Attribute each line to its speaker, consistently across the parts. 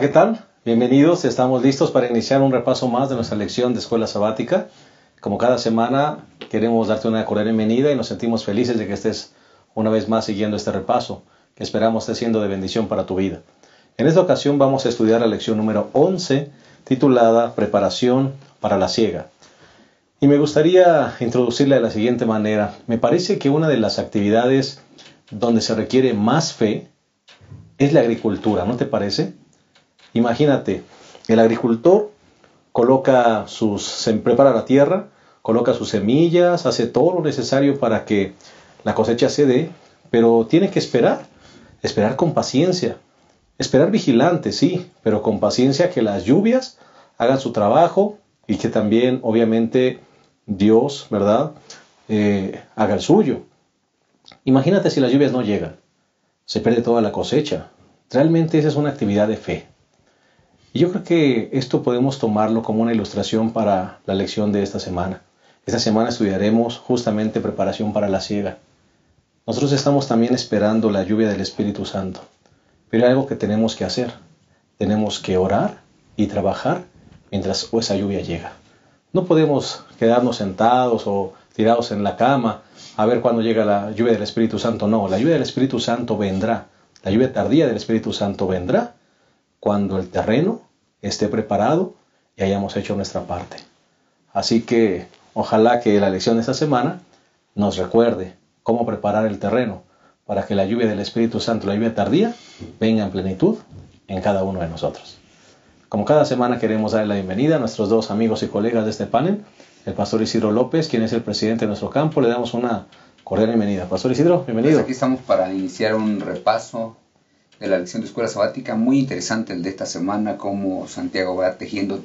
Speaker 1: ¿qué tal? Bienvenidos, estamos listos para iniciar un repaso más de nuestra lección de escuela sabática. Como cada semana queremos darte una cordial bienvenida y nos sentimos felices de que estés una vez más siguiendo este repaso, que esperamos esté siendo de bendición para tu vida. En esta ocasión vamos a estudiar la lección número 11, titulada Preparación para la siega. Y me gustaría introducirla de la siguiente manera. Me parece que una de las actividades donde se requiere más fe es la agricultura, ¿no te parece? Imagínate, el agricultor prepara la tierra, coloca sus semillas, hace todo lo necesario para que la cosecha se dé, pero tiene que esperar con paciencia, esperar vigilante, sí, pero con paciencia que las lluvias hagan su trabajo y que también, obviamente, Dios, ¿verdad?, haga el suyo. Imagínate si las lluvias no llegan, se pierde toda la cosecha. Realmente esa es una actividad de fe. Y yo creo que esto podemos tomarlo como una ilustración para la lección de esta semana. Esta semana estudiaremos justamente preparación para la siega. Nosotros estamos también esperando la lluvia del Espíritu Santo. Pero hay algo que tenemos que hacer. Tenemos que orar y trabajar mientras esa lluvia llega. No podemos quedarnos sentados o tirados en la cama a ver cuándo llega la lluvia del Espíritu Santo. No, la lluvia del Espíritu Santo vendrá. La lluvia tardía del Espíritu Santo vendrá cuando el terreno esté preparado y hayamos hecho nuestra parte. Así que ojalá que la lección de esta semana nos recuerde cómo preparar el terreno para que la lluvia del Espíritu Santo, la lluvia tardía, venga en plenitud en cada uno de nosotros. Como cada semana queremos darle la bienvenida a nuestros dos amigos y colegas de este panel, el pastor Isidro López, quien es el presidente de nuestro campo. Le damos una cordial bienvenida. Pastor Isidro, bienvenido.
Speaker 2: Pues aquí estamos para iniciar un repaso de la lección de escuela sabática, muy interesante el de esta semana, cómo Santiago va tejiendo,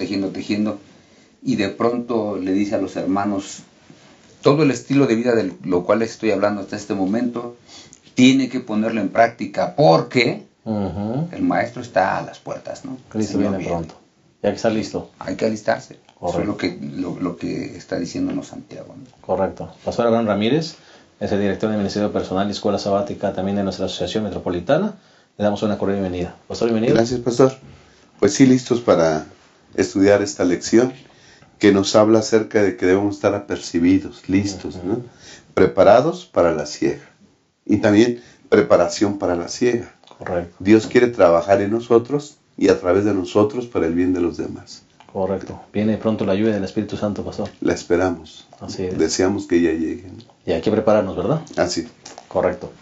Speaker 2: y de pronto le dice a los hermanos, todo el estilo de vida de lo cual les estoy hablando hasta este momento, tiene que ponerlo en práctica, porque el maestro está a las puertas, ¿no?
Speaker 1: Cristo viene pronto, y hay que estar listo.
Speaker 2: Hay que alistarse.
Speaker 1: Correcto.
Speaker 2: Eso es lo que está diciéndonos Santiago, ¿no?
Speaker 1: Correcto. Pastor Abraham Ramírez es el director del Ministerio Personal y Escuela Sabática también de nuestra Asociación Metropolitana. Le damos una cordial bienvenida. Pastor, bienvenido.
Speaker 3: Gracias, pastor. Pues sí, listos para estudiar esta lección que nos habla acerca de que debemos estar apercibidos, listos, ¿no? Preparados para la siega. Y también preparación para la siega.
Speaker 1: Correcto.
Speaker 3: Dios quiere trabajar en nosotros y a través de nosotros para el bien de los demás.
Speaker 1: Correcto. Viene pronto la lluvia del Espíritu Santo, pastor.
Speaker 3: La esperamos.
Speaker 1: Así es.
Speaker 3: Deseamos que ella llegue, ¿no?
Speaker 1: Y hay que prepararnos, ¿verdad?
Speaker 3: Así.
Speaker 1: Correcto.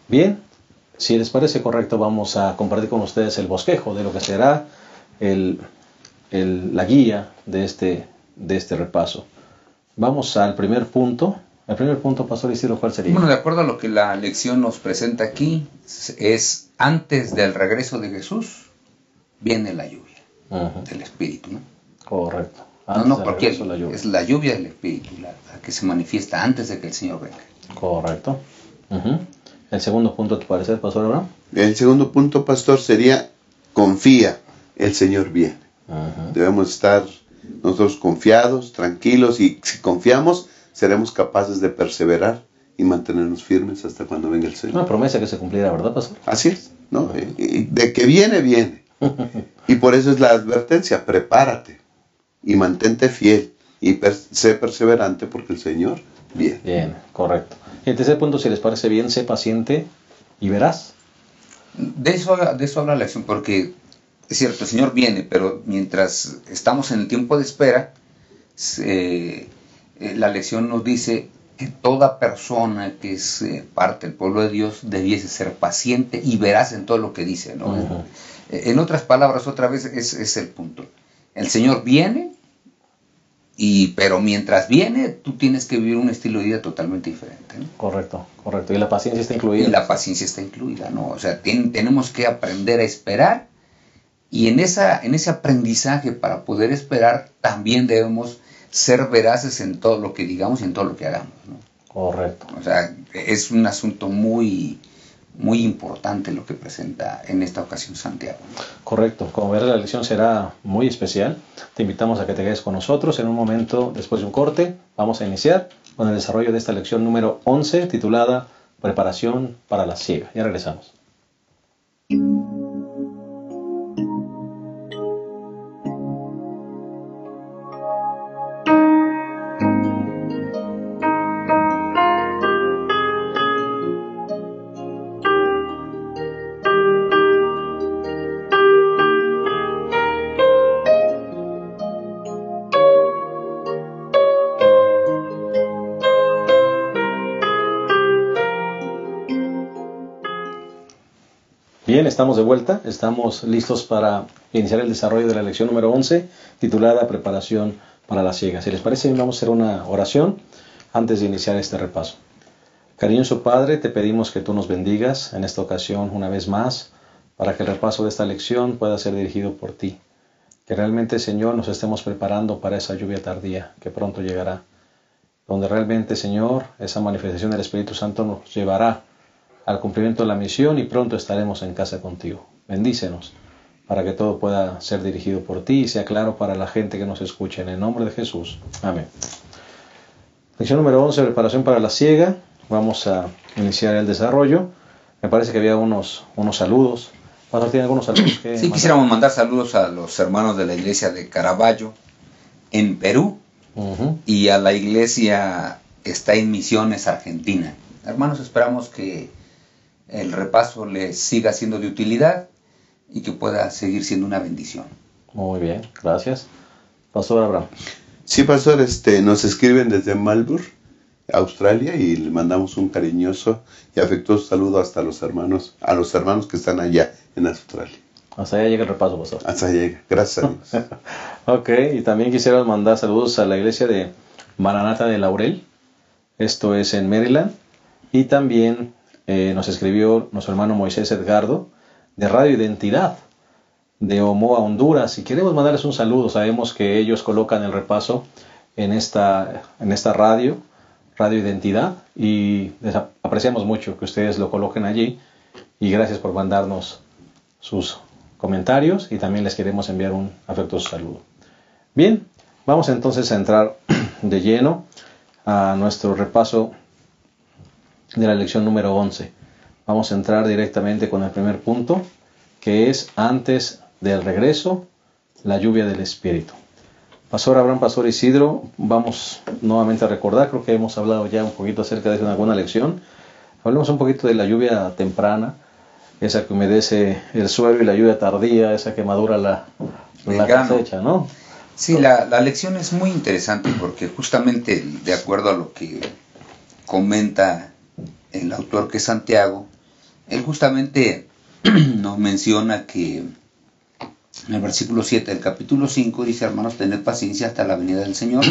Speaker 1: Bien. Si les parece correcto, vamos a compartir con ustedes el bosquejo de lo que será la guía de este repaso. Vamos al primer punto. El primer punto, Pastor Isidro, ¿cuál sería?
Speaker 2: Bueno, de acuerdo a lo que la lección nos presenta aquí, es antes del regreso de Jesús, viene la lluvia del Espíritu, ¿no?
Speaker 1: Correcto.
Speaker 2: No cualquier lluvia. Es la lluvia del Espíritu, la que se manifiesta antes de que el Señor venga.
Speaker 1: Correcto. El segundo punto, ¿a tu parecer, Pastor Abraham?
Speaker 3: El segundo punto, pastor, sería confía, el Señor viene. Debemos estar nosotros confiados, tranquilos, y si confiamos, seremos capaces de perseverar y mantenernos firmes hasta cuando venga el Señor.
Speaker 1: Una promesa que se cumplirá, ¿verdad, Pastor?
Speaker 3: Así es, ¿no? Y de que viene, viene. Y por eso es la advertencia, prepárate y mantente fiel y sé perseverante porque el Señor viene.
Speaker 1: Bien, correcto. Y el tercer punto, si les parece bien, sé paciente y verás.
Speaker 2: De eso habla la lección, porque es cierto, el Señor viene, pero mientras estamos en el tiempo de espera, la lección nos dice que toda persona que es parte del pueblo de Dios debiese ser paciente y veraz en todo lo que dice, ¿no? En otras palabras, otra vez es el punto. El Señor viene, pero mientras viene, tú tienes que vivir un estilo de vida totalmente diferente, ¿no?
Speaker 1: Correcto. Y la paciencia está incluida.
Speaker 2: Y la paciencia está incluida, ¿no? O sea, tenemos que aprender a esperar, y en ese aprendizaje para poder esperar, también debemos ser veraces en todo lo que digamos y en todo lo que hagamos, ¿no?
Speaker 1: Correcto.
Speaker 2: O sea, es un asunto muy, muy importante lo que presenta en esta ocasión Santiago.
Speaker 1: Correcto. Como verás, la lección será muy especial. Te invitamos a que te quedes con nosotros. En un momento, después de un corte, vamos a iniciar con el desarrollo de esta lección número 11, titulada Preparación para la siega. Ya regresamos. Bien, estamos de vuelta, estamos listos para iniciar el desarrollo de la lección número 11, titulada Preparación para la siega. Si les parece, vamos a hacer una oración antes de iniciar este repaso. Cariñoso Padre, te pedimos que tú nos bendigas en esta ocasión una vez más, para que el repaso de esta lección pueda ser dirigido por ti. Que realmente, Señor, nos estemos preparando para esa lluvia tardía que pronto llegará, donde realmente, Señor, esa manifestación del Espíritu Santo nos llevará al cumplimiento de la misión y pronto estaremos en casa contigo. Bendícenos para que todo pueda ser dirigido por ti y sea claro para la gente que nos escuche. En el nombre de Jesús. Amén. Lección número 11, preparación para la siega. Vamos a iniciar el desarrollo. Me parece que había unos saludos. Pastor, ¿tiene algunos saludos que
Speaker 2: Sí, quisiéramos mandar saludos a los hermanos de la iglesia de Caraballo en Perú y a la iglesia está en Misiones, Argentina. Hermanos, esperamos que el repaso les siga siendo de utilidad y que pueda seguir siendo una bendición.
Speaker 1: Muy bien, gracias. Pastor Abraham.
Speaker 3: Sí, pastor, nos escriben desde Melbourne, Australia, y le mandamos un cariñoso y afectuoso saludo hasta a los hermanos que están allá en Australia.
Speaker 1: Hasta allá llega el repaso, pastor.
Speaker 3: Hasta allá llega, gracias a Dios.
Speaker 1: Ok, y también quisiera mandar saludos a la iglesia de Maranata de Laurel, esto es en Maryland, y también nos escribió nuestro hermano Moisés Edgardo, de Radio Identidad, de Omoa, Honduras, y queremos mandarles un saludo. Sabemos que ellos colocan el repaso en esta radio Identidad, y les apreciamos mucho que ustedes lo coloquen allí, y gracias por mandarnos sus comentarios, y también les queremos enviar un afectuoso saludo. Bien, vamos entonces a entrar de lleno a nuestro repaso de la lección número 11. Vamos a entrar directamente con el primer punto, que es antes del regreso, la lluvia del Espíritu. Pastor Abraham, Pastor Isidro, vamos nuevamente a recordar, creo que hemos hablado ya un poquito acerca de eso en alguna lección. Hablemos un poquito de la lluvia temprana, esa que humedece el suelo, y la lluvia tardía, esa que madura la cosecha, ¿no?
Speaker 2: Sí, la lección es muy interesante porque justamente de acuerdo a lo que comenta el autor, que es Santiago, él justamente nos menciona que en el versículo 7 del capítulo 5 dice: hermanos, tened paciencia hasta la venida del Señor.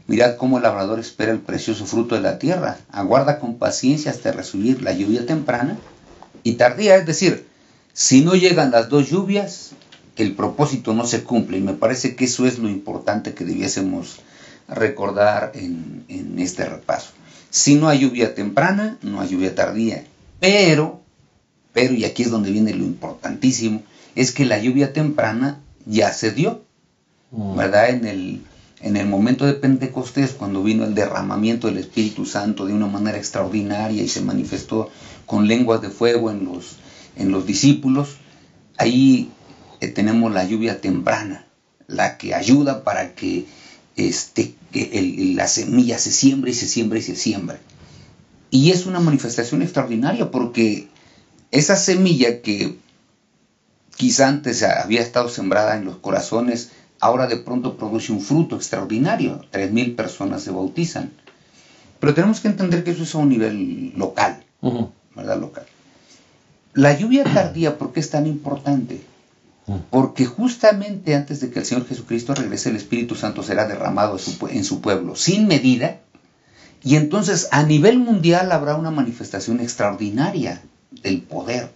Speaker 2: Mirad cómo el labrador espera el precioso fruto de la tierra, aguarda con paciencia hasta recibir la lluvia temprana y tardía. Es decir, si no llegan las dos lluvias, el propósito no se cumple, y me parece que eso es lo importante que debiésemos recordar en este repaso. Si no hay lluvia temprana, no hay lluvia tardía, pero, y aquí es donde viene lo importantísimo, es que la lluvia temprana ya se dio, ¿verdad? En el momento de Pentecostés, cuando vino el derramamiento del Espíritu Santo de una manera extraordinaria y se manifestó con lenguas de fuego en los discípulos, ahí tenemos la lluvia temprana, la que ayuda para que la semilla se siembre y se siembre y se siembre. Y es una manifestación extraordinaria porque esa semilla que quizá antes había estado sembrada en los corazones, ahora de pronto produce un fruto extraordinario. 3,000 personas se bautizan. Pero tenemos que entender que eso es a un nivel local, ¿verdad? Local. La lluvia tardía, ¿por qué es tan importante? Porque justamente antes de que el Señor Jesucristo regrese, el Espíritu Santo será derramado en su pueblo sin medida, y entonces a nivel mundial habrá una manifestación extraordinaria del poder.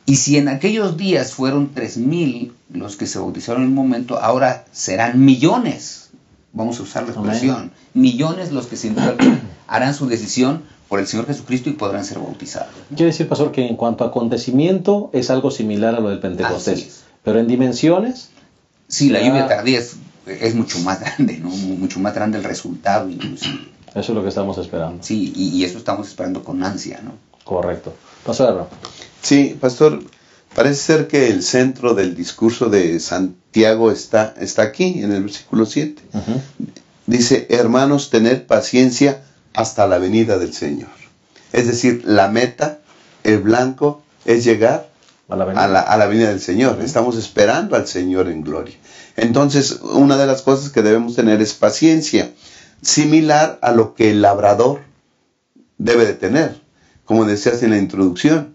Speaker 2: Y si en aquellos días fueron 3,000 los que se bautizaron en un momento, ahora serán millones, vamos a usar la expresión, millones los que sin duda harán su decisión por el Señor Jesucristo y podrán ser bautizados.
Speaker 1: Quiere decir, pastor, que en cuanto a acontecimiento es algo similar a lo del Pentecostés, pero en dimensiones...
Speaker 2: Sí, la lluvia tardía es mucho más grande, ¿no? Mucho más grande el resultado inclusive.
Speaker 1: Eso es lo que estamos esperando.
Speaker 2: Sí, y eso estamos esperando con ansia, ¿no?
Speaker 1: Correcto. Pastor Abraham.
Speaker 3: Sí, pastor, parece ser que el centro del discurso de Santiago está aquí, en el versículo 7. Dice: hermanos, tened paciencia hasta la venida del Señor. Es decir, la meta, el blanco, es llegar a la venida del Señor. Estamos esperando al Señor en gloria. Entonces, una de las cosas que debemos tener es paciencia, similar a lo que el labrador debe de tener. Como decías en la introducción,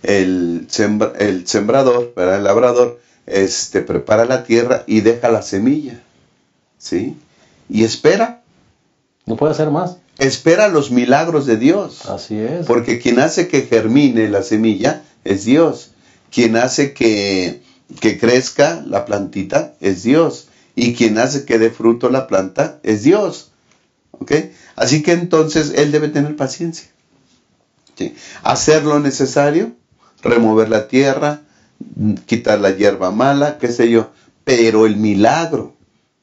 Speaker 3: el sembrador, ¿verdad? El labrador, prepara la tierra y deja la semilla, ¿sí? Y espera.
Speaker 1: No puede hacer más.
Speaker 3: Espera los milagros de Dios.
Speaker 1: Así es.
Speaker 3: Porque quien hace que germine la semilla es Dios. Quien hace que crezca la plantita es Dios. Y quien hace que dé fruto la planta es Dios. ¿Ok? Así que entonces Él debe tener paciencia. ¿Sí? Hacer lo necesario, remover la tierra, quitar la hierba mala, qué sé yo. Pero el milagro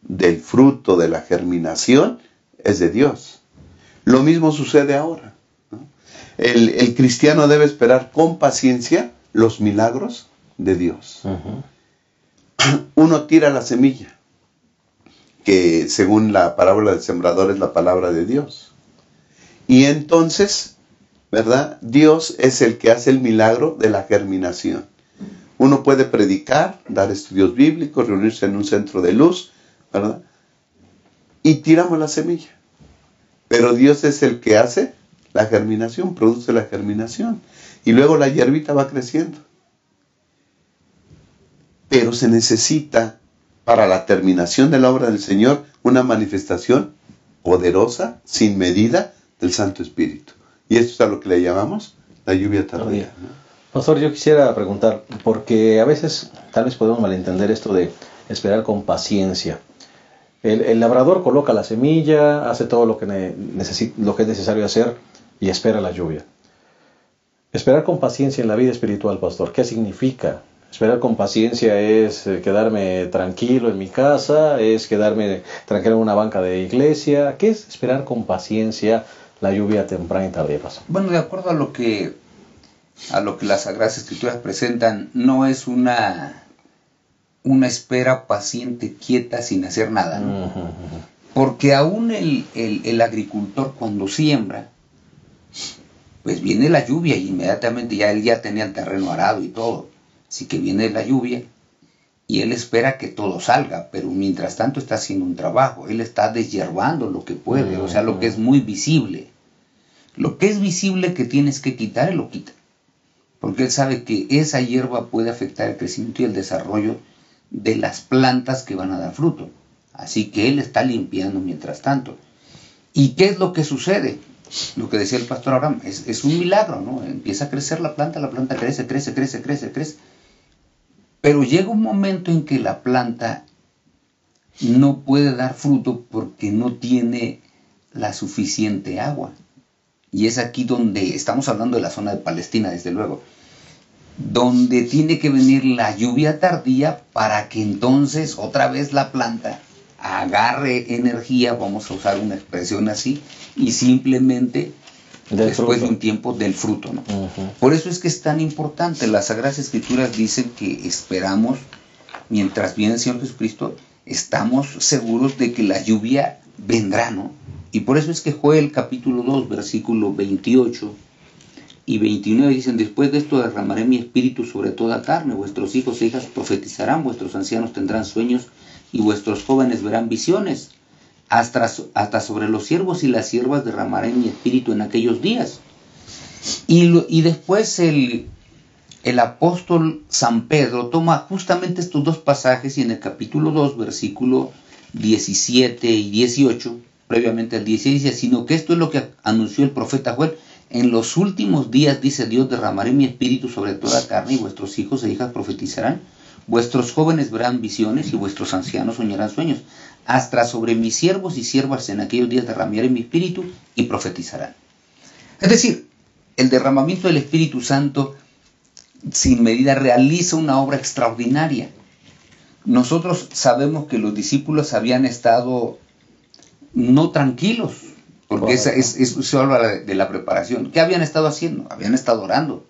Speaker 3: del fruto de la germinación es de Dios. Lo mismo sucede ahora, ¿no? El cristiano debe esperar con paciencia los milagros de Dios. Uno tira la semilla, que según la parábola del sembrador es la palabra de Dios. Y entonces, ¿verdad? Dios es el que hace el milagro de la germinación. Uno puede predicar, dar estudios bíblicos, reunirse en un centro de luz, ¿verdad? Y tiramos la semilla. Pero Dios es el que hace la germinación, produce la germinación. Y luego la hierbita va creciendo. Pero se necesita, para la terminación de la obra del Señor, una manifestación poderosa, sin medida, del Santo Espíritu. Y esto es a lo que le llamamos la lluvia tardía, ¿no?
Speaker 1: Pastor, yo quisiera preguntar, porque a veces tal vez podemos malentender esto de esperar con paciencia. El labrador coloca la semilla, hace todo lo que es necesario hacer y espera la lluvia. Esperar con paciencia en la vida espiritual, pastor, ¿qué significa? Esperar con paciencia es quedarme tranquilo en mi casa, es quedarme tranquilo en una banca de iglesia. ¿Qué es esperar con paciencia la lluvia temprana y tardía, pastor?
Speaker 2: Bueno, de acuerdo a lo que las Sagradas Escrituras presentan, no es una espera paciente, quieta, sin hacer nada, ¿no? Porque aún el agricultor cuando siembra, pues viene la lluvia y inmediatamente él ya tenía el terreno arado y todo. Así que viene la lluvia y él espera que todo salga, pero mientras tanto está haciendo un trabajo. Él está deshiervando lo que puede, o sea, lo que es muy visible. Lo que es visible que tienes que quitar, él lo quita. Porque él sabe que esa hierba puede afectar el crecimiento y el desarrollo de las plantas que van a dar fruto. Así que él está limpiando mientras tanto. ¿Y qué es lo que sucede? Lo que decía el pastor Abraham, es un milagro, ¿no? Empieza a crecer la planta crece. Pero llega un momento en que la planta no puede dar fruto porque no tiene la suficiente agua. Y es aquí donde estamos hablando de la zona de Palestina, desde luego, donde tiene que venir la lluvia tardía para que entonces otra vez la planta agarre energía, vamos a usar una expresión así, y simplemente después de un tiempo del fruto, ¿no? Por eso es que es tan importante. Las Sagradas Escrituras dicen que esperamos, mientras viene el Señor Jesucristo, estamos seguros de que la lluvia vendrá, ¿no? Y por eso es que Joel capítulo 2, versículo 28 y 29 dicen: después de esto derramaré mi espíritu sobre toda carne, vuestros hijos e hijas profetizarán, vuestros ancianos tendrán sueños y vuestros jóvenes verán visiones. Hasta sobre los siervos y las siervas derramaré mi espíritu en aquellos días. Y después el apóstol San Pedro toma justamente estos dos pasajes y en el capítulo 2, versículo 17 y 18, previamente al 16, dice: sino que esto es lo que anunció el profeta Joel: en los últimos días, dice Dios, derramaré mi espíritu sobre toda carne, y vuestros hijos e hijas profetizarán, vuestros jóvenes verán visiones y vuestros ancianos soñarán sueños. Hasta sobre mis siervos y siervas en aquellos días derramaré mi espíritu y profetizarán. Es decir, el derramamiento del Espíritu Santo sin medida realiza una obra extraordinaria. Nosotros sabemos que los discípulos habían estado no tranquilos, porque eso habla de la preparación. ¿Qué habían estado haciendo? Habían estado orando,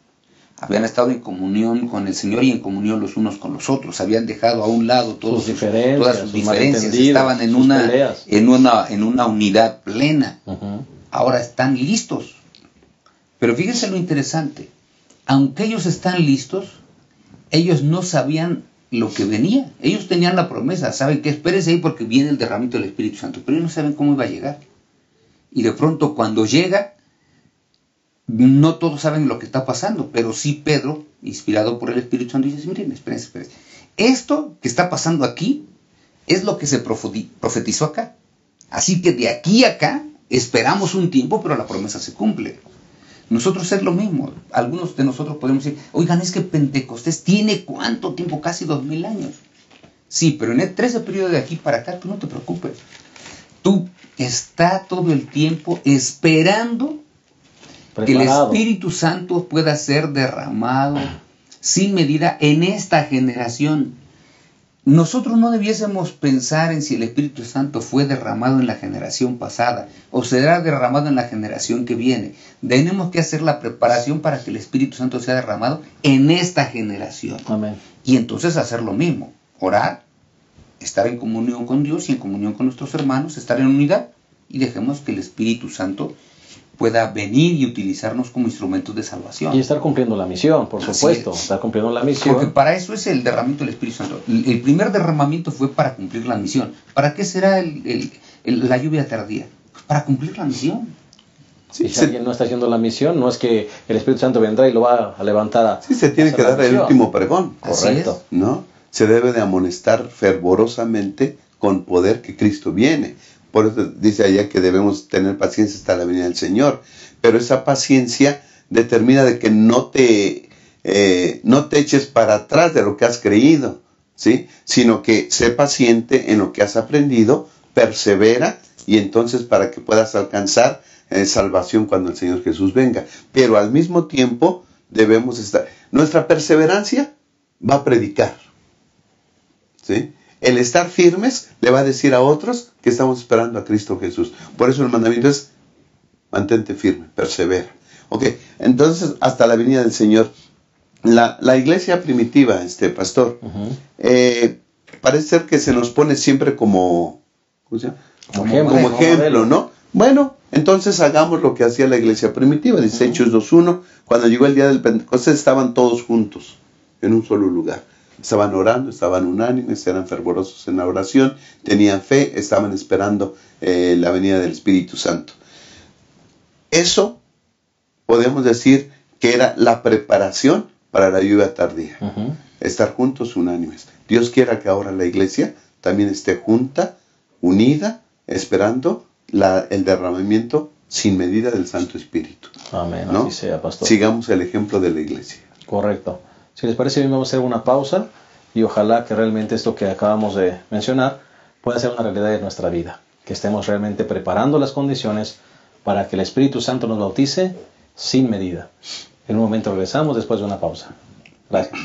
Speaker 2: habían estado en comunión con el Señor y en comunión los unos con los otros. Habían dejado a un lado todas sus diferencias, estaban en una unidad plena. Ahora están listos. Pero fíjense lo interesante: aunque ellos están listos, ellos no sabían lo que venía. Ellos tenían la promesa, saben que espérense ahí porque viene el derramamiento del Espíritu Santo, pero ellos no saben cómo iba a llegar. Y de pronto, cuando llega, No todos saben lo que está pasando, pero sí Pedro, inspirado por el Espíritu Santo, dice, miren, espérense. Esto que está pasando aquí es lo que se profetizó acá. Así que de aquí a acá esperamos un tiempo, pero la promesa se cumple. Nosotros es lo mismo. Algunos de nosotros podemos decir, oigan, es que Pentecostés tiene ¿cuánto tiempo? Casi 2000 años. Sí, pero en ese periodo de aquí para acá, tú no te preocupes. Tú estás todo el tiempo esperando que el Espíritu Santo pueda ser derramado sin medida en esta generación. Nosotros no debiésemos pensar en si el Espíritu Santo fue derramado en la generación pasada o será derramado en la generación que viene. Tenemos que hacer la preparación para que el Espíritu Santo sea derramado en esta generación.
Speaker 1: Amén.
Speaker 2: Y entonces hacer lo mismo, orar, estar en comunión con Dios y en comunión con nuestros hermanos, estar en unidad, y dejemos que el Espíritu Santo pueda venir y utilizarnos como instrumentos de salvación.
Speaker 1: Y estar cumpliendo la misión, por supuesto. Estar cumpliendo la misión.
Speaker 2: Porque para eso es el derramamiento del Espíritu Santo. El primer derramamiento fue para cumplir la misión. ¿Para qué será la lluvia tardía? Pues para cumplir la misión.
Speaker 1: Sí, si alguien no está haciendo la misión, no es que el Espíritu Santo vendrá y lo va a levantar a...
Speaker 3: Sí, se tiene que dar el último pregón.
Speaker 1: Correcto.
Speaker 3: ¿No? Se debe de amonestar fervorosamente con poder que Cristo viene. Por eso dice allá que debemos tener paciencia hasta la venida del Señor. Pero esa paciencia determina de que no te eches para atrás de lo que has creído, ¿sí? Sino que sé paciente en lo que has aprendido, persevera, y entonces para que puedas alcanzar salvación cuando el Señor Jesús venga. Pero al mismo tiempo debemos estar... Nuestra perseverancia va a predicar, ¿sí? El estar firmes le va a decir a otros que estamos esperando a Cristo Jesús. Por eso el mandamiento es, mantente firme, persevera. Ok, entonces hasta la venida del Señor. La iglesia primitiva, pastor, parece ser que se nos pone siempre como ejemplo, ¿no? Bueno, entonces hagamos lo que hacía la iglesia primitiva. Dice Hechos 2:1, cuando llegó el día del Pentecostés estaban todos juntos en un solo lugar. Estaban orando, estaban unánimes, eran fervorosos en la oración, tenían fe, estaban esperando la venida del Espíritu Santo. Eso podemos decir que era la preparación para la lluvia tardía. Estar juntos, unánimes. Dios quiera que ahora la iglesia también esté junta, unida, esperando el derramamiento sin medida del Santo Espíritu.
Speaker 1: Amén,
Speaker 3: ¿no?
Speaker 1: así sea, pastor.
Speaker 3: Sigamos el ejemplo de la iglesia.
Speaker 1: Correcto. Si les parece bien, vamos a hacer una pausa y ojalá que realmente esto que acabamos de mencionar pueda ser una realidad de nuestra vida. Que estemos realmente preparando las condiciones para que el Espíritu Santo nos bautice sin medida. En un momento regresamos después de una pausa. Gracias.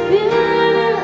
Speaker 4: Fiel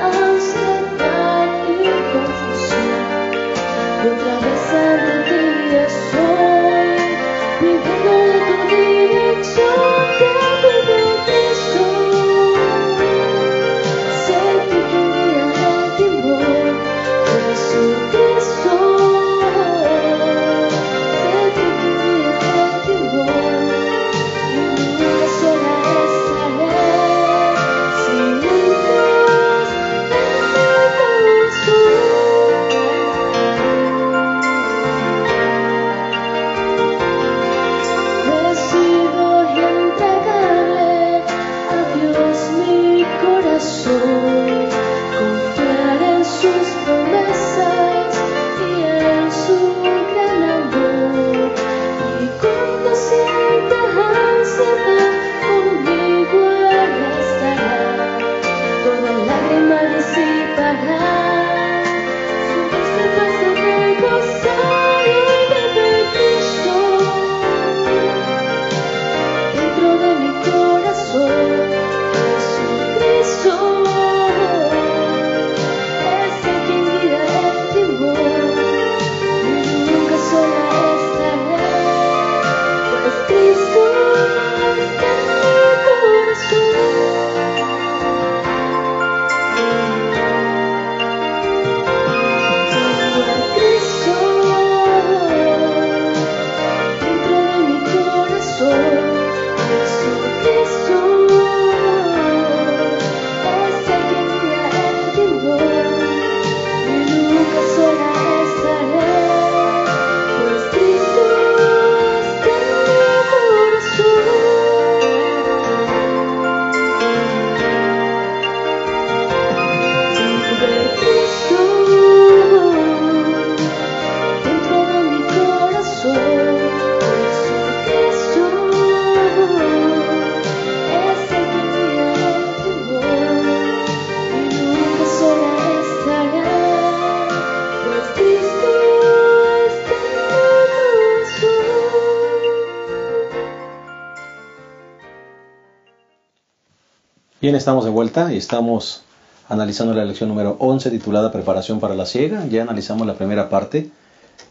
Speaker 1: Bien, estamos de vuelta y estamos analizando la lección número 11 titulada Preparación para la siega. Ya analizamos la primera parte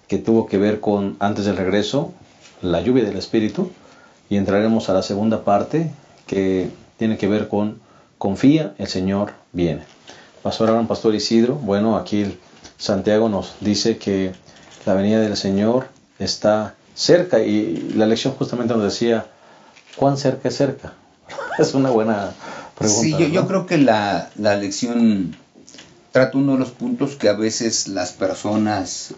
Speaker 1: que tuvo que ver con antes del regreso, la lluvia del Espíritu, y entraremos a la segunda parte que tiene que ver con confía, el Señor viene. Pastor Abraham, Pastor Isidro, bueno, aquí Santiago nos dice que la venida del Señor está cerca y la lección justamente nos decía, ¿cuán cerca es cerca? Es una buena pregunta.
Speaker 2: Sí,
Speaker 1: ¿no?
Speaker 2: yo creo que la lección trata uno de los puntos que a veces las personas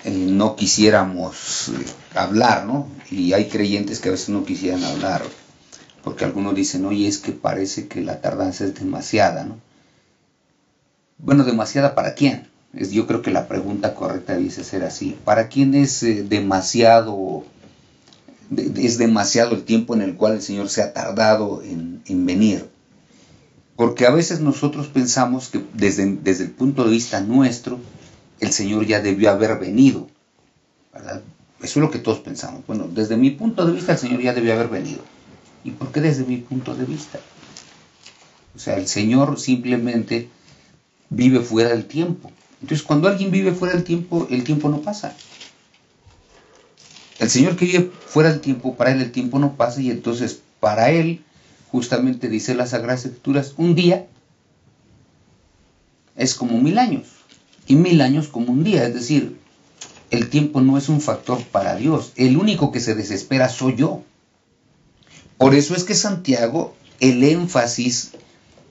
Speaker 2: no quisiéramos hablar, ¿no? Y hay creyentes que a veces no quisieran hablar, porque algunos dicen, oye, es que parece que la tardanza es demasiada, ¿no? Bueno, ¿demasiada para quién? Yo creo que la pregunta correcta dice ser así. ¿Para quién es demasiado el tiempo en el cual el Señor se ha tardado en venir? Porque a veces nosotros pensamos que desde el punto de vista nuestro, el Señor ya debió haber venido, ¿verdad? Eso es lo que todos pensamos. Bueno, desde mi punto de vista el Señor ya debió haber venido. ¿Y por qué desde mi punto de vista? O sea, el Señor simplemente vive fuera del tiempo. Entonces, cuando alguien vive fuera del tiempo, el tiempo no pasa. El Señor que vive fuera del tiempo, para Él el tiempo no pasa, y entonces para Él, justamente dice las Sagradas Escrituras, un día es como 1000 años, y 1000 años como un día. Es decir, el tiempo no es un factor para Dios. El único que se desespera soy yo. Por eso es que Santiago, el énfasis,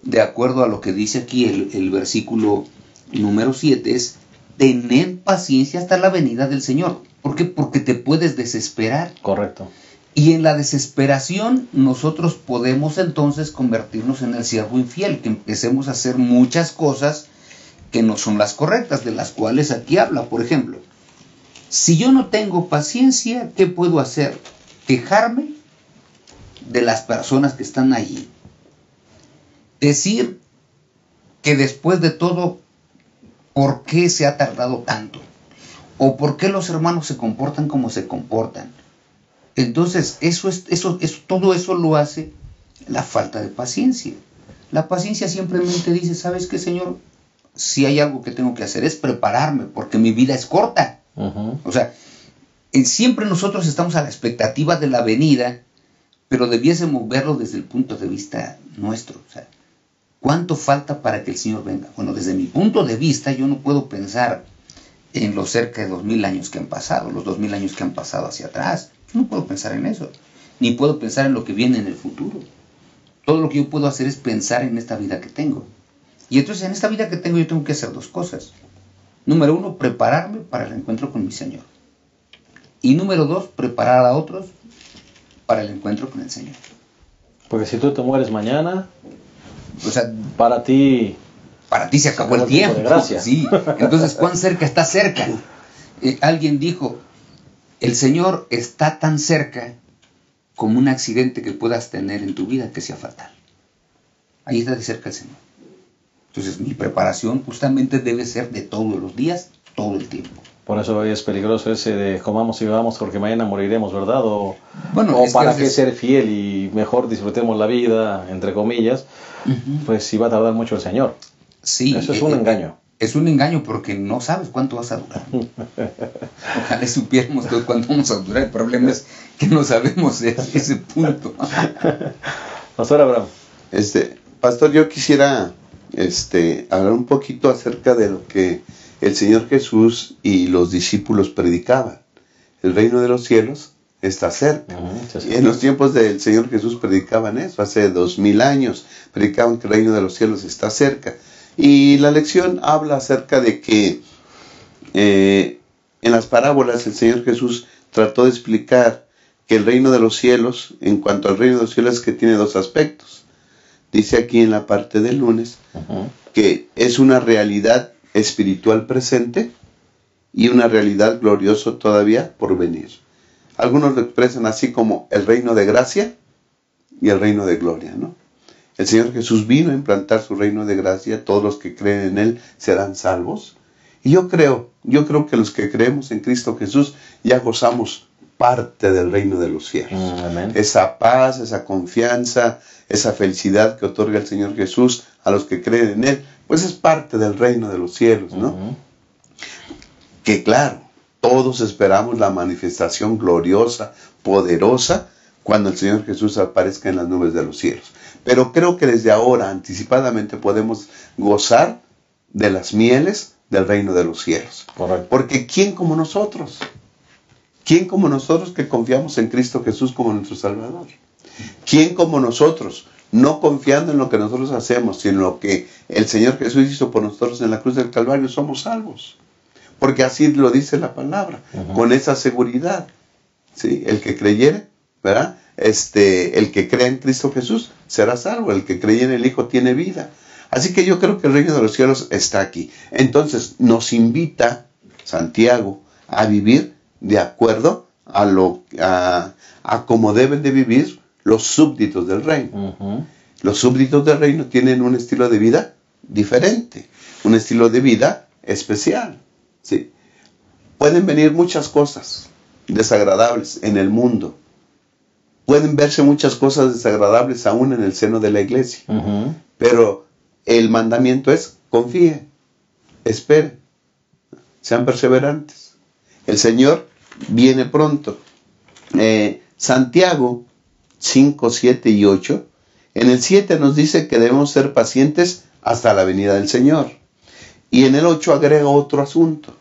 Speaker 2: de acuerdo a lo que dice aquí el versículo número 7, es tened paciencia hasta la venida del Señor. ¿Por qué? Porque te puedes desesperar.
Speaker 1: Correcto.
Speaker 2: Y en la desesperación nosotros podemos entonces convertirnos en el siervo infiel, que empecemos a hacer muchas cosas que no son las correctas, de las cuales aquí habla. Por ejemplo, si yo no tengo paciencia, ¿qué puedo hacer? Quejarme de las personas que están allí. Decir que después de todo, ¿por qué se ha tardado tanto? ¿O por qué los hermanos se comportan como se comportan? Entonces, todo eso lo hace la falta de paciencia. La paciencia simplemente dice, ¿sabes qué, Señor? Si hay algo que tengo que hacer es prepararme, porque mi vida es corta. O sea, siempre nosotros estamos a la expectativa de la venida, pero debiésemos verlo desde el punto de vista nuestro. O sea, ¿cuánto falta para que el Señor venga? Bueno, desde mi punto de vista, yo no puedo pensar en los cerca de 2000 años que han pasado, los 2000 años que han pasado hacia atrás. Yo no puedo pensar en eso, ni puedo pensar en lo que viene en el futuro. Todo lo que yo puedo hacer es pensar en esta vida que tengo. Y entonces en esta vida que tengo yo tengo que hacer dos cosas. Número 1, prepararme para el encuentro con mi Señor. Y número 2, preparar a otros para el encuentro con el Señor.
Speaker 1: Porque si tú te mueres mañana,
Speaker 2: O sea,
Speaker 1: para ti
Speaker 2: se acabó el tiempo.
Speaker 1: De gracia.
Speaker 2: Sí. Entonces, ¿cuán cerca está cerca? Alguien dijo, el Señor está tan cerca como un accidente que puedas tener en tu vida que sea fatal. Ahí está de cerca el Señor. Entonces, mi preparación justamente debe ser de todos los días, todo el tiempo.
Speaker 1: Por eso es peligroso ese de comamos y bebamos porque mañana moriremos, ¿verdad? O para qué ser fiel y mejor disfrutemos la vida, entre comillas, pues sí va a tardar mucho el Señor.
Speaker 2: Sí,
Speaker 1: eso es un engaño.
Speaker 2: Es un engaño porque no sabes cuánto vas a durar. Ojalá supiéramos todo cuánto vamos a durar. El problema es que no sabemos ese punto.
Speaker 1: Pastor Abraham.
Speaker 3: Pastor, yo quisiera hablar un poquito acerca de lo que el Señor Jesús y los discípulos predicaban. El reino de los cielos está cerca. Y en los tiempos del Señor Jesús predicaban eso. Hace 2000 años predicaban que el reino de los cielos está cerca. Y la lección habla acerca de que en las parábolas el Señor Jesús trató de explicar que el reino de los cielos, en cuanto al reino de los cielos, es que tiene dos aspectos. Dice aquí en la parte del lunes que es una realidad espiritual presente y una realidad gloriosa todavía por venir. Algunos lo expresan así como el reino de gracia y el reino de gloria, ¿no? El Señor Jesús vino a implantar su reino de gracia, todos los que creen en Él serán salvos. Y yo creo que los que creemos en Cristo Jesús ya gozamos parte del reino de los cielos.
Speaker 1: Amén.
Speaker 3: Esa paz, esa confianza, esa felicidad que otorga el Señor Jesús a los que creen en Él, pues es parte del reino de los cielos, ¿no? Que claro, todos esperamos la manifestación gloriosa, poderosa, cuando el Señor Jesús aparezca en las nubes de los cielos. Pero creo que desde ahora, anticipadamente, podemos gozar de las mieles del reino de los cielos.
Speaker 1: Correcto.
Speaker 3: Porque ¿quién como nosotros? ¿Quién como nosotros que confiamos en Cristo Jesús como nuestro Salvador? ¿Quién como nosotros, no confiando en lo que nosotros hacemos, sino en lo que el Señor Jesús hizo por nosotros en la cruz del Calvario, somos salvos? Porque así lo dice la palabra, con esa seguridad. ¿Sí? El que creyere, ¿verdad? El que cree en Cristo Jesús será salvo. El que cree en el Hijo tiene vida. Así que yo creo que el reino de los cielos está aquí. Entonces nos invita Santiago a vivir de acuerdo a cómo deben de vivir los súbditos del reino. Los súbditos del reino tienen un estilo de vida diferente, un estilo de vida especial. ¿Sí? Pueden venir muchas cosas desagradables en el mundo. Pueden verse muchas cosas desagradables aún en el seno de la iglesia. Pero el mandamiento es: confíen, esperen, sean perseverantes. El Señor viene pronto. Santiago 5, 7 y 8. En el 7 nos dice que debemos ser pacientes hasta la venida del Señor. Y en el 8 agrega otro asunto.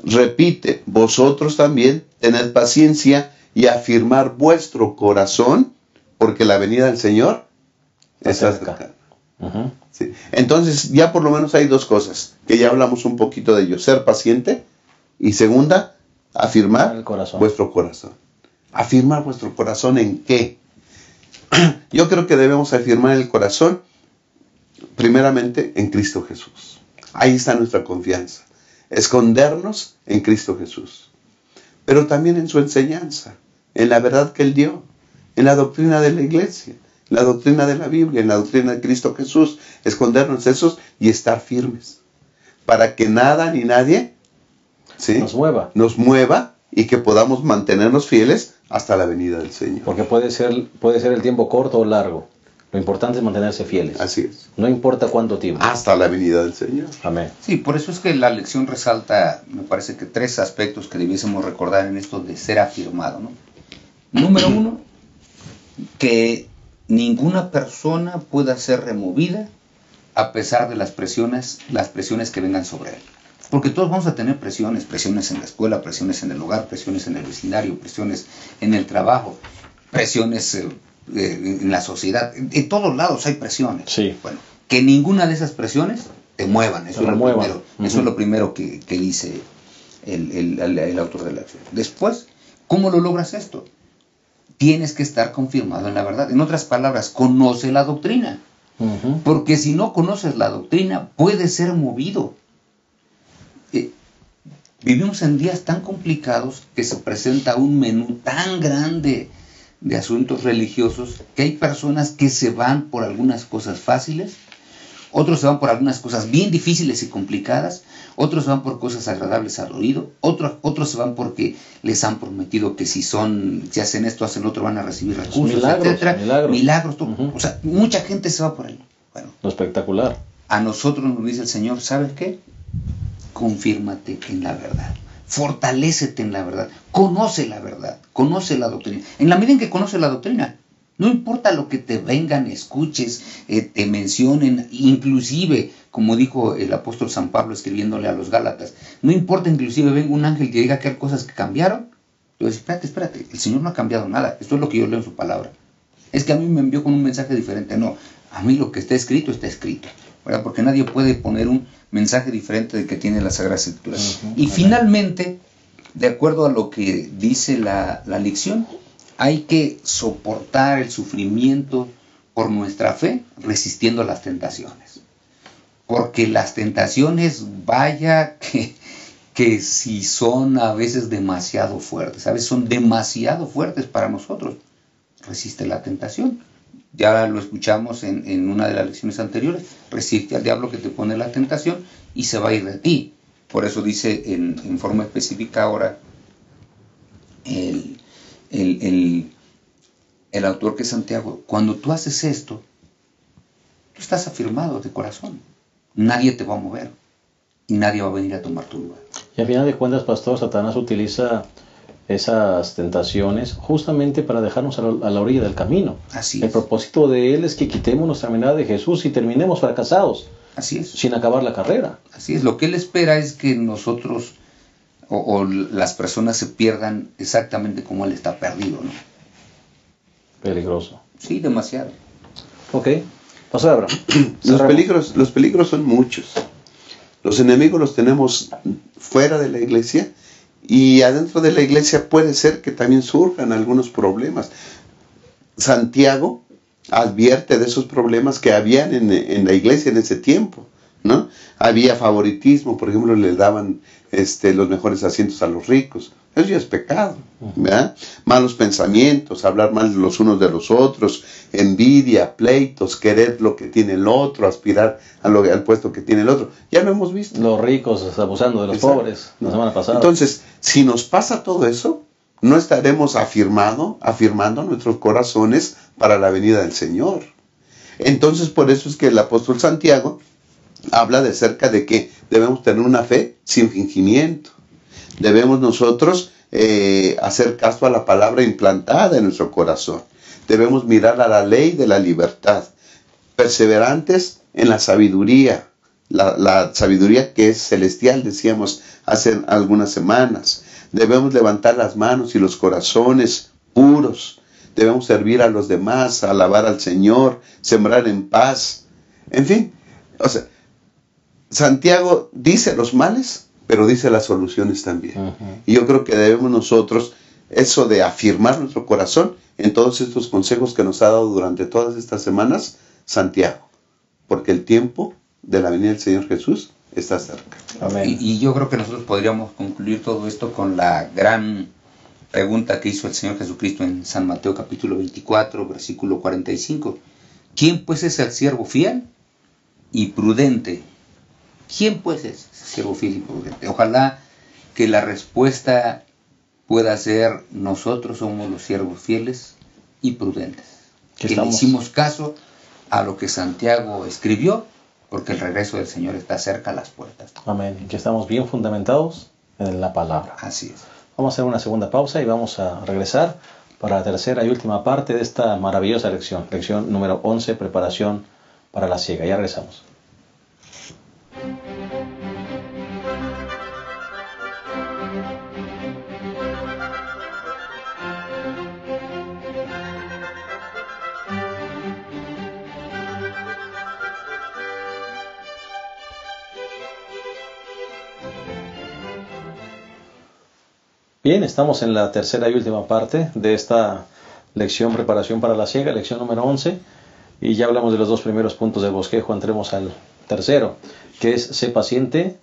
Speaker 3: Repite: vosotros también tened paciencia y afirmar vuestro corazón, porque la venida del Señor está cerca. Sí. Entonces ya por lo menos hay dos cosas, que ya hablamos un poquito de ello: ser paciente, y segunda, afirmar vuestro corazón. ¿Afirmar vuestro corazón en qué? Yo creo que debemos afirmar el corazón primeramente en Cristo Jesús. Ahí está nuestra confianza. Escondernos en Cristo Jesús. Pero también en su enseñanza, en la verdad que Él dio, en la doctrina de la iglesia, en la doctrina de la Biblia, en la doctrina de Cristo Jesús. Escondernos esos y estar firmes, para que nada ni nadie, ¿sí?, nos mueva y que podamos mantenernos fieles hasta la venida del Señor.
Speaker 1: Porque puede ser el tiempo corto o largo. Lo importante es mantenerse fieles.
Speaker 3: Así es.
Speaker 1: No importa cuánto tiempo.
Speaker 3: Hasta la venida del Señor.
Speaker 1: Amén.
Speaker 2: Sí, por eso es que la lección resalta, me parece que 3 aspectos que debiésemos recordar en esto de ser afirmado, ¿no? Número 1, que ninguna persona pueda ser removida a pesar de las presiones que vengan sobre él. Porque todos vamos a tener presiones en la escuela, presiones en el hogar, presiones en el vecindario, presiones en el trabajo, presiones en la sociedad. En todos lados hay presiones.
Speaker 1: Sí.
Speaker 2: Bueno, que ninguna de esas presiones te muevan. Eso es lo primero que dice el autor de la lección. Después, ¿cómo lo logras esto? Tienes que estar confirmado en la verdad. En otras palabras, conoce la doctrina. Porque si no conoces la doctrina, puedes ser movido. Vivimos en días tan complicados que se presenta un menú tan grande de asuntos religiosos que hay personas que se van por algunas cosas fáciles, otros se van por algunas cosas bien difíciles y complicadas, otros se van por cosas agradables al oído, otros se van porque les han prometido que si hacen esto, hacen lo otro, van a recibir recursos, etcétera, milagros. O sea, mucha gente se va por ahí. Bueno,
Speaker 1: lo espectacular.
Speaker 2: A nosotros nos dice el Señor: ¿sabes qué? Confírmate en la verdad, fortalécete en la verdad, conoce la verdad, conoce la doctrina. En la medida en que conoces la doctrina, no importa lo que te vengan, escuches, te mencionen, inclusive, como dijo el apóstol San Pablo escribiéndole a los Gálatas, no importa, inclusive venga un ángel que diga que hay cosas que cambiaron. Entonces, espérate, el Señor no ha cambiado nada, esto es lo que yo leo en su palabra. Es que a mí me envió con un mensaje diferente. No, a mí lo que está escrito, ¿verdad? Porque nadie puede poner un mensaje diferente del que tiene la Sagrada Escritura. Y finalmente, de acuerdo a lo que dice la lección, hay que soportar el sufrimiento por nuestra fe, resistiendo las tentaciones. Porque las tentaciones, vaya que si son a veces demasiado fuertes, a veces son demasiado fuertes para nosotros. Resiste la tentación. Ya lo escuchamos en una de las lecciones anteriores: resiste al diablo que te pone la tentación y se va a ir de ti. Por eso dice en forma específica ahora el autor, que es Santiago, cuando tú haces esto, tú estás afirmado de corazón. Nadie te va a mover y nadie va a venir a tomar tu lugar.
Speaker 1: Y al final de cuentas, pastor, Satanás utiliza esas tentaciones justamente para dejarnos a la orilla del camino.
Speaker 2: Así es.
Speaker 1: El propósito de él es que quitemos nuestra mirada de Jesús y terminemos fracasados.
Speaker 2: Así es.
Speaker 1: Sin acabar la carrera.
Speaker 2: Así es. Lo que él espera es que nosotros o las personas se pierdan exactamente como él está perdido, ¿no?
Speaker 1: Peligroso.
Speaker 2: Sí, demasiado.
Speaker 1: Ok. Pastor Abraham.
Speaker 3: Los peligros son muchos. Los enemigos los tenemos fuera de la iglesia, y adentro de la iglesia puede ser que también surjan algunos problemas. Santiago advierte de esos problemas que habían en la iglesia en ese tiempo, ¿no? Había favoritismo, por ejemplo, le daban los mejores asientos a los ricos. Eso ya es pecado, ¿verdad? Malos pensamientos, hablar mal los unos de los otros, envidia, pleitos, querer lo que tiene el otro, aspirar al puesto que tiene el otro. Ya lo hemos visto.
Speaker 1: Los ricos abusando de los pobres la semana pasada.
Speaker 3: Entonces, si nos pasa todo eso, no estaremos afirmando nuestros corazones para la venida del Señor. Entonces, por eso es que el apóstol Santiago habla de cerca de que debemos tener una fe sin fingimiento. Debemos nosotros hacer caso a la palabra implantada en nuestro corazón. Debemos mirar a la ley de la libertad. Perseverantes en la sabiduría. La sabiduría que es celestial, decíamos hace algunas semanas. Debemos levantar las manos y los corazones puros. Debemos servir a los demás, alabar al Señor, sembrar en paz. En fin, o sea, Santiago dice los males, pero dice las soluciones también. Y yo creo que debemos nosotros, eso de afirmar nuestro corazón en todos estos consejos que nos ha dado durante todas estas semanas, Santiago. Porque el tiempo de la venida del Señor Jesús está cerca.
Speaker 1: Amén.
Speaker 2: Y yo creo que nosotros podríamos concluir todo esto con la gran pregunta que hizo el Señor Jesucristo en San Mateo capítulo 24, versículo 45. ¿Quién pues es el siervo fiel y prudente? ¿Quién pues es ese siervo fiel y prudente? Ojalá que la respuesta pueda ser: nosotros somos los siervos fieles y prudentes. Que le hicimos caso a lo que Santiago escribió, porque el regreso del Señor está cerca a las puertas.
Speaker 1: Amén. Que estamos bien fundamentados en la palabra.
Speaker 2: Así es.
Speaker 1: Vamos a hacer una segunda pausa y vamos a regresar para la tercera y última parte de esta maravillosa lección. Lección número 11, preparación para la siega. Ya regresamos. Bien, estamos en la tercera y última parte de esta lección preparación para la siega, lección número 11, y ya hablamos de los dos primeros puntos del bosquejo. Entremos al tercero, que es sé paciente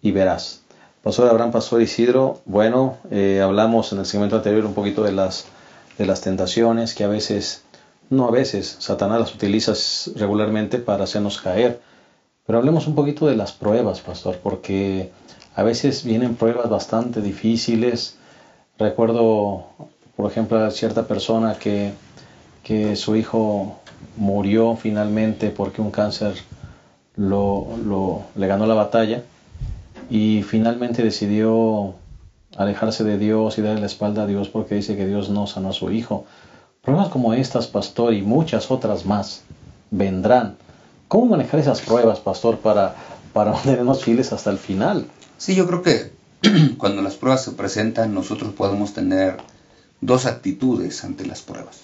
Speaker 1: y verás. Pastor Abraham, Pastor Isidro, bueno, hablamos en el segmento anterior un poquito de las tentaciones que Satanás las utiliza regularmente para hacernos caer. Pero hablemos un poquito de las pruebas, pastor, porque a veces vienen pruebas bastante difíciles. Recuerdo, por ejemplo, a cierta persona que su hijo murió finalmente porque un cáncer le ganó la batalla, y finalmente decidió alejarse de Dios y darle la espalda a Dios porque dice que Dios no sanó a su hijo. Pruebas como estas, pastor, y muchas otras más vendrán. ¿Cómo manejar esas pruebas, pastor, para mantenernos fieles hasta el final?
Speaker 2: Sí, yo creo que cuando las pruebas se presentan, nosotros podemos tener dos actitudes ante las pruebas.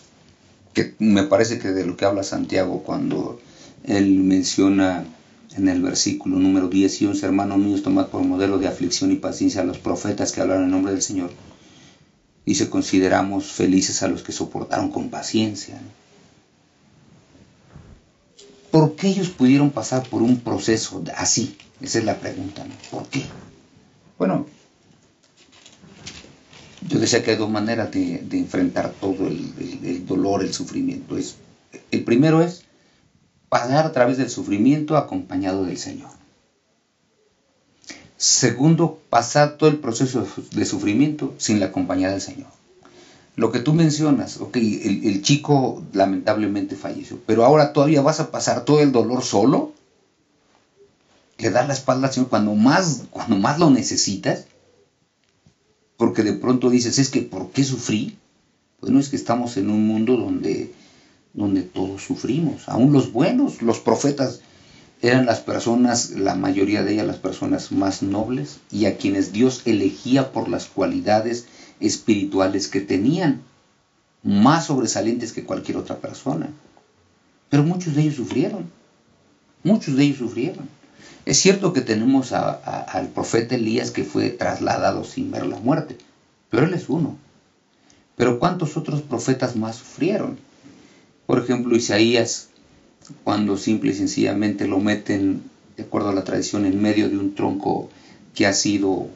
Speaker 2: Que me parece que de lo que habla Santiago cuando él menciona en el versículo número 10 y 11, hermanos míos, tomad por modelo de aflicción y paciencia a los profetas que hablaron en nombre del Señor. Dice, consideramos felices a los que soportaron con paciencia, ¿no? ¿Por qué ellos pudieron pasar por un proceso así? Esa es la pregunta, ¿no? ¿Por qué? Bueno, yo decía que hay dos maneras de enfrentar todo el dolor, el sufrimiento. El primero es pasar a través del sufrimiento acompañado del Señor. Segundo, pasar todo el proceso de sufrimiento sin la compañía del Señor. lo que tú mencionas, ok, el chico lamentablemente falleció, pero ahora todavía vas a pasar todo el dolor solo, le das la espalda al Señor cuando más lo necesitas, porque de pronto dices, es que ¿por qué sufrí? Bueno, es que estamos en un mundo donde todos sufrimos, aún los buenos, los profetas eran las personas, la mayoría de ellas las personas más nobles y a quienes Dios elegía por las cualidades espirituales que tenían, más sobresalientes que cualquier otra persona. Pero muchos de ellos sufrieron, Es cierto que tenemos al profeta Elías que fue trasladado sin ver la muerte, pero él es uno. Pero ¿cuántos otros profetas más sufrieron? Por ejemplo, Isaías, cuando simple y sencillamente lo meten, de acuerdo a la tradición, en medio de un tronco que ha sido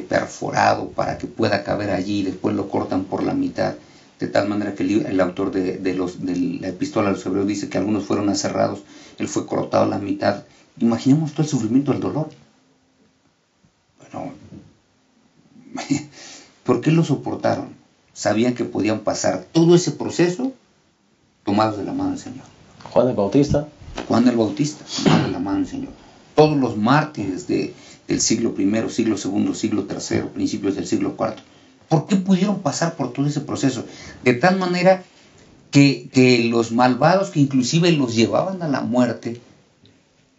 Speaker 2: perforado para que pueda caber allí, y después lo cortan por la mitad, de tal manera que el autor de la epístola a los Hebreos dice que algunos fueron aserrados, él fue cortado a la mitad. Imaginemos todo el sufrimiento, el dolor. Bueno, ¿por qué lo soportaron? Sabían que podían pasar todo ese proceso tomados de la mano del Señor.
Speaker 1: Juan el Bautista,
Speaker 2: tomado de la mano del Señor. Todos los mártires del siglo I, siglo II, siglo III, principios del siglo IV. ¿Por qué pudieron pasar por todo ese proceso? De tal manera que los malvados, que inclusive los llevaban a la muerte,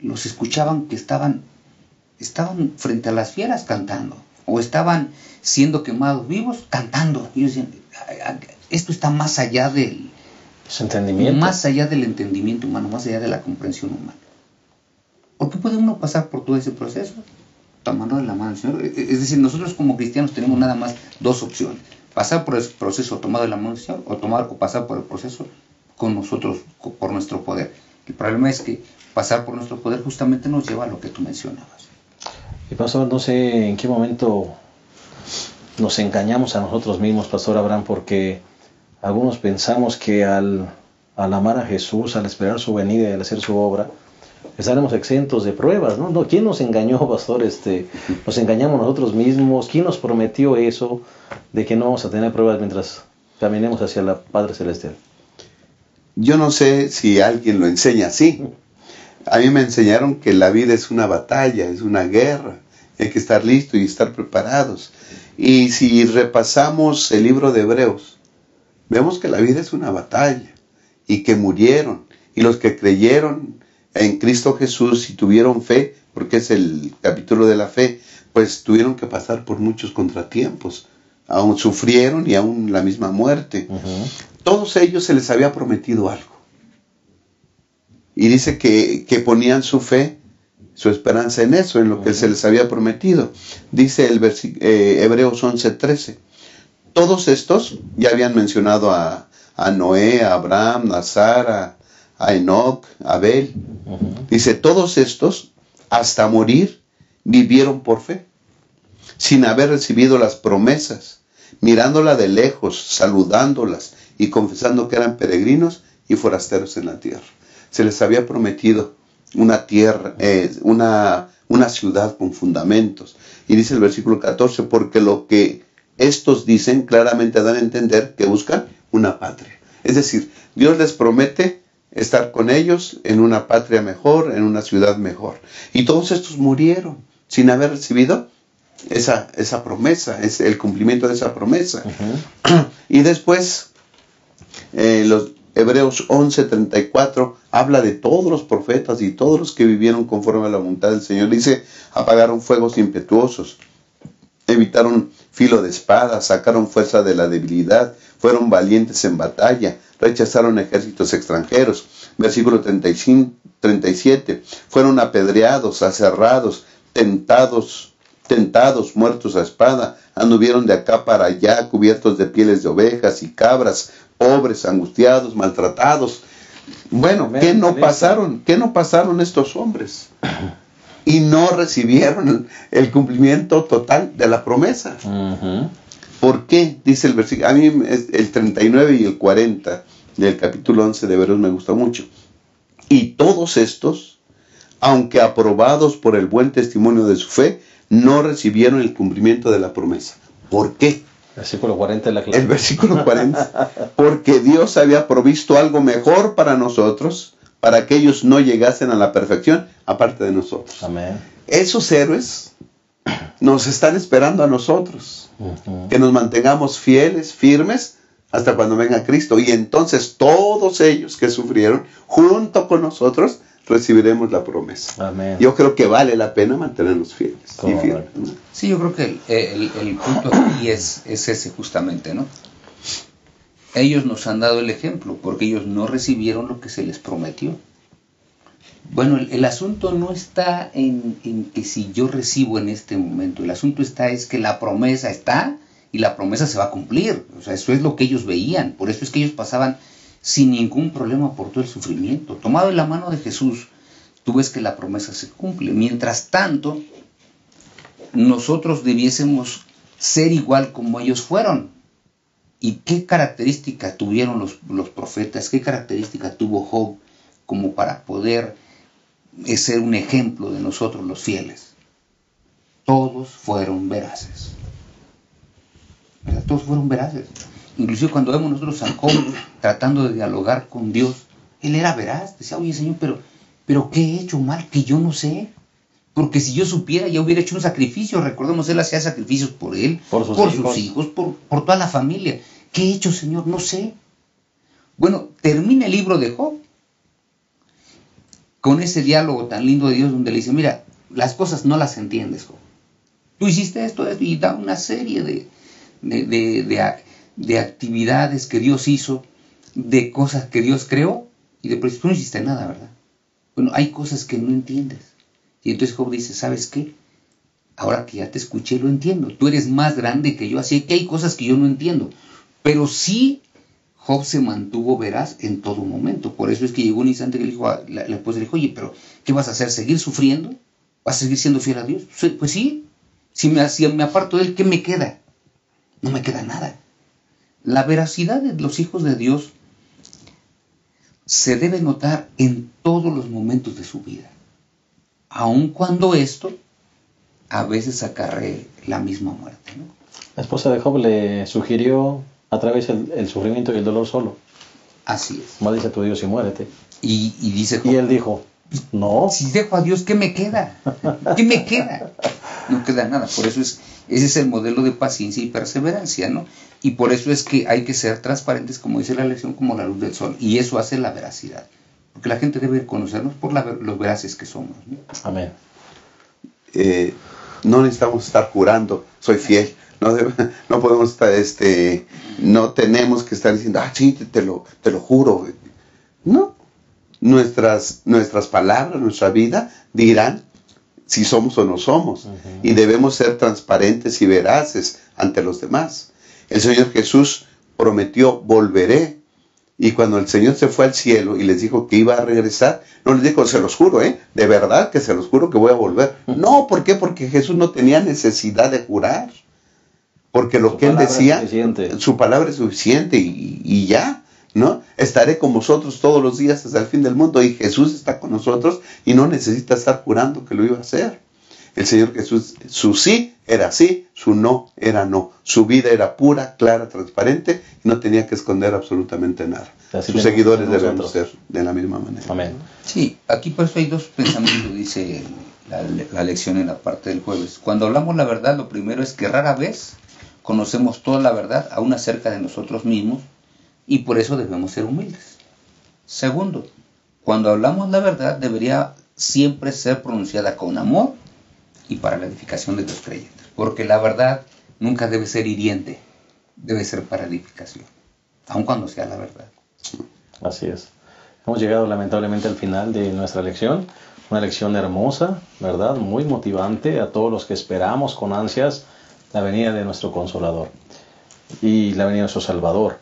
Speaker 2: los escuchaban que estaban frente a las fieras cantando, o estaban siendo quemados vivos cantando. Y ellos decían, esto está más allá del
Speaker 1: entendimiento.
Speaker 2: Más allá del entendimiento humano, más allá de la comprensión humana. ¿Por qué puede uno pasar por todo ese proceso? Tomando de la mano del Señor. Es decir, nosotros como cristianos tenemos nada más dos opciones: pasar por el proceso tomado de la mano del Señor, o pasar por el proceso con nosotros, por nuestro poder. El problema es que pasar por nuestro poder justamente nos lleva a lo que tú mencionabas.
Speaker 1: Y pastor, no sé en qué momento nos engañamos a nosotros mismos, Pastor Abraham, porque algunos pensamos que al amar a Jesús, al esperar su venida y al hacer su obra, estaremos exentos de pruebas, ¿no? No, ¿quién nos engañó, pastor? Nos engañamos nosotros mismos. ¿Quién nos prometió eso de que no vamos a tener pruebas mientras caminemos hacia la Padre Celestial?
Speaker 3: Yo no sé si alguien lo enseña así. A mí me enseñaron que la vida es una batalla, es una guerra. Hay que estar listos y estar preparados. Y si repasamos el libro de Hebreos, vemos que la vida es una batalla y que murieron. Y los que creyeron en Cristo Jesús y tuvieron fe, porque es el capítulo de la fe, pues tuvieron que pasar por muchos contratiempos. Aún sufrieron y aún la misma muerte. Uh-huh. Todos ellos se les había prometido algo. Y dice que ponían su fe, su esperanza en eso, en lo que se les había prometido. Dice el Hebreos 11:13. Todos estos ya habían mencionado a Noé, a Abraham, a Sara, a Enoc, a Abel. Uh-huh. Dice, todos estos, hasta morir, vivieron por fe, sin haber recibido las promesas, mirándola de lejos, saludándolas y confesando que eran peregrinos y forasteros en la tierra. Se les había prometido una tierra, una ciudad con fundamentos. Y dice el versículo 14, porque lo que estos dicen claramente dan a entender que buscan una patria. Es decir, Dios les promete estar con ellos en una patria mejor, en una ciudad mejor. Y todos estos murieron sin haber recibido esa promesa, el cumplimiento de esa promesa. Uh-huh. Y después, los Hebreos 11:34 habla de todos los profetas y todos los que vivieron conforme a la voluntad del Señor. Dice, apagaron fuegos impetuosos, evitaron filo de espada, sacaron fuerza de la debilidad, fueron valientes en batalla, rechazaron ejércitos extranjeros. Versículo 37, fueron apedreados, aserrados, tentados, muertos a espada, anduvieron de acá para allá, cubiertos de pieles de ovejas y cabras, pobres, angustiados, maltratados. Bueno, ¿qué no pasaron estos hombres? Y no recibieron el cumplimiento total de la promesa. Uh-huh. ¿Por qué? Dice el versículo. A mí el 39 y el 40 del capítulo 11 de Hebreos me gusta mucho. Y todos estos, aunque aprobados por el buen testimonio de su fe, no recibieron el cumplimiento de la promesa. ¿Por qué?
Speaker 1: Versículo 40 es la clave.
Speaker 3: El versículo 40. Porque Dios había provisto algo mejor para nosotros, para que ellos no llegasen a la perfección, aparte de nosotros.
Speaker 1: Amén.
Speaker 3: Esos héroes nos están esperando a nosotros. Que nos mantengamos fieles, firmes, hasta cuando venga Cristo. Y entonces todos ellos que sufrieron, junto con nosotros, recibiremos la promesa.
Speaker 1: Amén.
Speaker 3: Yo creo que vale la pena mantenernos fieles. Y firmes.
Speaker 2: Sí, yo creo que el punto aquí es ese justamente, ¿no? Ellos nos han dado el ejemplo, porque ellos no recibieron lo que se les prometió. Bueno, el asunto no está en que si yo recibo en este momento, el asunto es que la promesa está y la promesa se va a cumplir. O sea, eso es lo que ellos veían. Por eso es que ellos pasaban sin ningún problema por todo el sufrimiento. Tomado en la mano de Jesús, tú ves que la promesa se cumple. Mientras tanto, nosotros debiésemos ser igual como ellos fueron. ¿Y qué característica tuvieron los profetas? ¿Qué característica tuvo Job como para poder ser un ejemplo de nosotros los fieles? Todos fueron veraces. ¿Verdad? Todos fueron veraces. Inclusive cuando vemos nosotros a Job tratando de dialogar con Dios, él era veraz. Decía, oye Señor, pero ¿qué he hecho mal que yo no sé? Porque si yo supiera, ya hubiera hecho un sacrificio. Recordemos, él hacía sacrificios por él, por sus hijos, por toda la familia. ¿Qué he hecho, Señor? No sé. Bueno, termina el libro de Job con ese diálogo tan lindo de Dios donde le dice, mira, las cosas no las entiendes, Job. Tú hiciste esto, y da una serie de actividades que Dios hizo, de cosas que Dios creó, y después tú no hiciste nada, ¿verdad? Bueno, hay cosas que no entiendes. Y entonces Job dice, ¿sabes qué? Ahora que ya te escuché, lo entiendo. Tú eres más grande que yo, así que hay cosas que yo no entiendo. Pero sí, Job se mantuvo veraz en todo momento. Por eso es que llegó un instante que le dijo la esposa, le dijo, oye, pero ¿qué vas a hacer? ¿Seguir sufriendo? ¿Vas a seguir siendo fiel a Dios? Pues sí. Si me aparto de él, ¿qué me queda? No me queda nada. La veracidad de los hijos de Dios se debe notar en todos los momentos de su vida. Aun cuando esto a veces acarree la misma muerte, ¿no?
Speaker 1: La esposa de Job le sugirió a través el sufrimiento y el dolor solo.
Speaker 2: Así es.
Speaker 1: Maldice a tu Dios y muérete.
Speaker 2: Y dice Job,
Speaker 1: Y él dijo, no.
Speaker 2: Si dejo a Dios, ¿qué me queda? ¿Qué me queda? No queda nada. Por eso ese es el modelo de paciencia y perseverancia, ¿no? Y por eso es que hay que ser transparentes, como dice la lección, como la luz del sol. Y eso hace la veracidad. Porque la gente debe conocernos por los veraces que somos, ¿no?
Speaker 1: Amén.
Speaker 3: No necesitamos estar jurando, soy fiel. No podemos estar, no tenemos que estar diciendo, sí, te lo juro. No. Nuestras palabras, nuestra vida dirán si somos o no somos. Y debemos ser transparentes y veraces ante los demás. El Señor Jesús prometió, volveré. Y cuando el Señor se fue al cielo y les dijo que iba a regresar, no les dijo, se los juro, de verdad que se los juro que voy a volver. No, ¿por qué? Porque Jesús no tenía necesidad de jurar. Porque lo que Él decía, su palabra es suficiente y ya, ¿no? Estaré con vosotros todos los días hasta el fin del mundo. Y Jesús está con nosotros y no necesita estar jurando que lo iba a hacer. El Señor Jesús, su sí era sí, su no era no. Su vida era pura, clara, transparente y no tenía que esconder absolutamente nada. Sus seguidores debemos ser de la misma manera.
Speaker 1: Amén.
Speaker 2: Sí, aquí por eso hay dos pensamientos, dice la lección en la parte del jueves. Cuando hablamos la verdad, lo primero es que rara vez conocemos toda la verdad, aún acerca de nosotros mismos, y por eso debemos ser humildes. Segundo, cuando hablamos la verdad, debería siempre ser pronunciada con amor y para la edificación de los creyentes. Porque la verdad nunca debe ser hiriente, debe ser para edificación, aun cuando sea la verdad.
Speaker 1: Así es. Hemos llegado lamentablemente al final de nuestra lección. Una lección hermosa, ¿verdad? Muy motivante a todos los que esperamos con ansias la venida de nuestro Consolador y la venida de nuestro Salvador.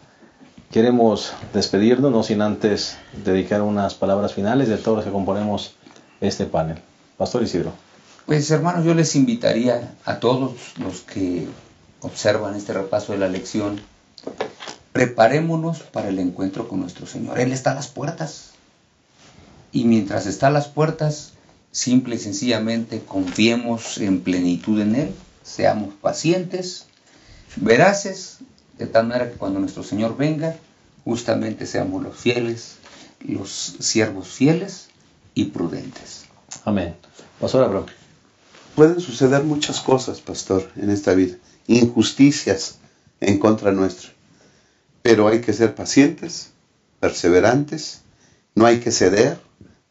Speaker 1: Queremos despedirnos, no sin antes dedicar unas palabras finales de todos los que componemos este panel. Pastor Isidro.
Speaker 2: Pues hermanos, yo les invitaría a todos los que observan este repaso de la lección, preparémonos para el encuentro con nuestro Señor. Él está a las puertas. Y mientras está a las puertas, simple y sencillamente confiemos en plenitud en Él, seamos pacientes, veraces, de tal manera que cuando nuestro Señor venga, justamente seamos los fieles, los siervos fieles y prudentes.
Speaker 1: Amén. Pastor Abraham.
Speaker 3: Pueden suceder muchas cosas, pastor, en esta vida. Injusticias en contra nuestra. Pero hay que ser pacientes, perseverantes. No hay que ceder,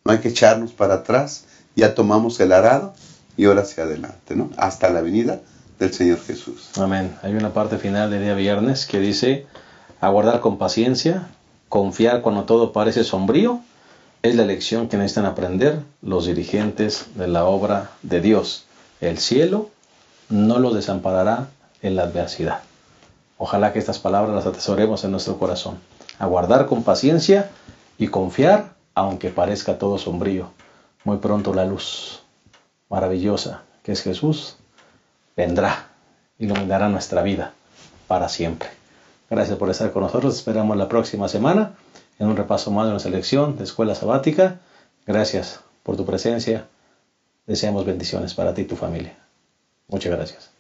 Speaker 3: no hay que echarnos para atrás. Ya tomamos el arado y ahora hacia adelante, ¿no? Hasta la venida del Señor Jesús.
Speaker 1: Amén. Hay una parte final del día viernes que dice: aguardar con paciencia, confiar cuando todo parece sombrío, es la lección que necesitan aprender los dirigentes de la obra de Dios. El cielo no los desamparará en la adversidad. Ojalá que estas palabras las atesoremos en nuestro corazón. Aguardar con paciencia y confiar aunque parezca todo sombrío. Muy pronto la luz maravillosa que es Jesús vendrá, iluminará nuestra vida para siempre. Gracias por estar con nosotros. Esperamos la próxima semana en un repaso más de nuestra lección de Escuela Sabática. Gracias por tu presencia. Deseamos bendiciones para ti y tu familia. Muchas gracias.